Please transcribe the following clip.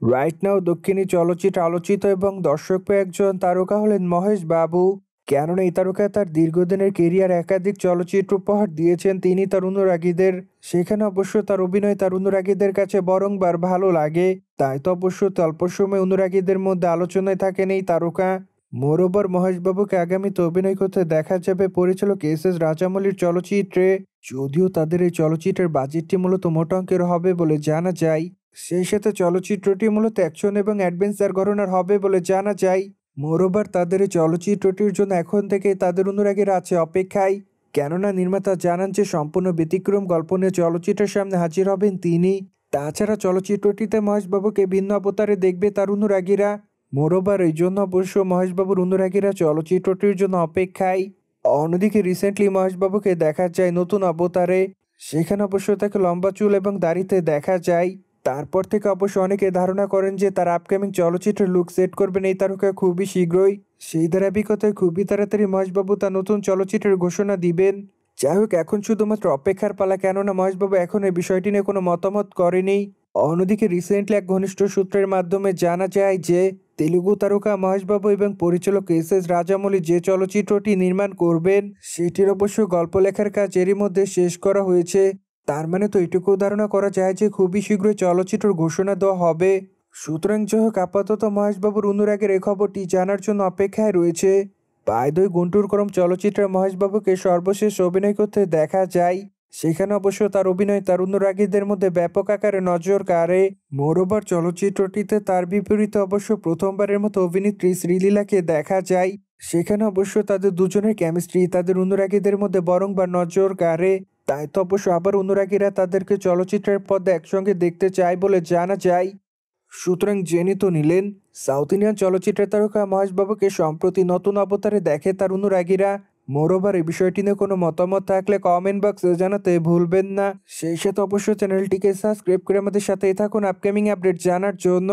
Right now দক্ষিণী চলচ্চিত্রে আলোচিত এবং দর্শকপ্রিয় একজন তারকা হলেন মহেশ বাবু। কেননা এই তারকা তার দীর্ঘদিনের কেরিয়ার একাধিক চলচ্চিত্র উপহার দিয়েছেন তিনি তার অনুরাগীদের। সেখানে অবশ্য তার অভিনয় তার অনুরাগীদের কাছে বরংবার ভালো লাগে। তাই তো অবশ্য অল্প সময় অনুরাগীদের মধ্যে আলোচনায় থাকেন এই তারকা। মোরওভার মহেশবাবুকে আগামীতে অভিনয় করতে দেখা যাবে পরিচালক এস রাজামৌলির চলচ্চিত্রে। যদিও তাদের এই চলচ্চিত্রের বাজেটটি মূলত মোটা অঙ্কের হবে বলে জানা যায়। সেই সাথে চলচ্চিত্রটি মূলত অ্যাকশন এবং অ্যাডভেঞ্চার ঘরানার হবে বলে জানা যায়। মোরওভার তাদের এই চলচ্চিত্রটির জন্য এখন থেকেই তাদের অনুরাগীরা আছে অপেক্ষায়। কেননা নির্মাতা জানান যে সম্পূর্ণ ব্যতিক্রম গল্প নিয়ে চলচ্চিত্রের সামনে হাজির হবেন তিনি। তাছাড়া চলচ্চিত্রটিতে মহেশবাবুকে ভিন্ন অবতারে দেখবে তার অনুরাগীরা। মোরওভার এই জন্য অবশ্য মহেশবাবুর অনুরাগীরা চলচ্চিত্রটির জন্য অপেক্ষায়। অন্যদিকে রিসেন্টলি মহেশবাবুকে দেখা যায় নতুন অবতারে। সেখানে অবশ্য তাকে লম্বা চুল এবং দাড়িতে দেখা যায়। তারপর থেকে অবশ্য অনেকে ধারণা করেন যে তার আপকামিং চলচ্চিত্রের লুক সেট করবেন এই তারকা খুবই শীঘ্রই। সেই ধারাবাহিকতায় খুবই তাড়াতাড়ি মহেশবাবু তার নতুন চলচ্চিত্রের ঘোষণা দিবেন। যাই হোক, এখন শুধুমাত্র অপেক্ষার পালা, কেননা মহেশবাবু এখন এই বিষয়টি নিয়ে কোনো মতামত করেনি। অন্যদিকে রিসেন্টলি এক ঘনিষ্ঠ সূত্রের মাধ্যমে জানা যায় যে তেলুগু তারকা মহেশবাবু এবং পরিচালক এস রাজামৌলি যে চলচ্চিত্রটি নির্মাণ করবেন সেটির অবশ্য গল্প লেখার কাজ এরই মধ্যে শেষ করা হয়েছে। তার মানে তো এটুকু ধারণা করা যায় যে খুবই শীঘ্রই চলচ্চিত্রের ঘোষণা দেওয়া হবে। সুতরাং যাই হোক, আপাতত মহেশবাবুর অনুরাগের এই খবরটি জানার জন্য অপেক্ষায় রয়েছে। বাই গুন্টুর করম চলচ্চিত্রে মহেশবাবুকে সর্বশেষ অভিনয় করতে দেখা যায়। সেখানে অবশ্য তার অভিনয় তার অনুরাগীদের মধ্যে ব্যাপক আকারে নজর কাড়ে। মোরওভার চলচ্চিত্রটিতে তার বিপরীতে অবশ্য প্রথমবারের মতো অভিনেত্রী শ্রীলীলাকে দেখা যায়। সেখানে অবশ্য তাদের দুজনের কেমিস্ট্রি তাদের অনুরাগীদের মধ্যে বরংবার নজর কাড়ে। তাই তো অবশ্য আবার অনুরাগীরা তাদেরকে চলচ্চিত্রের পর্দায় একসঙ্গে দেখতে চায় বলে জানা যায়। সুতরাং জেনে তো নিলেন, সাউথ ইন্ডিয়ান চলচ্চিত্রের তারকা মহেশবাবুকে সম্প্রতি নতুন অবতারে দেখে তার অনুরাগীরা। মোরওভার এই বিষয়টি নিয়ে কোনো মতামত থাকলে কমেন্ট বক্সে জানাতে ভুলবেন না। সেই সাথে অবশ্যই চ্যানেলটিকে সাবস্ক্রাইব করে আমাদের সাথেই থাকুন আপকামিং আপডেট জানার জন্য।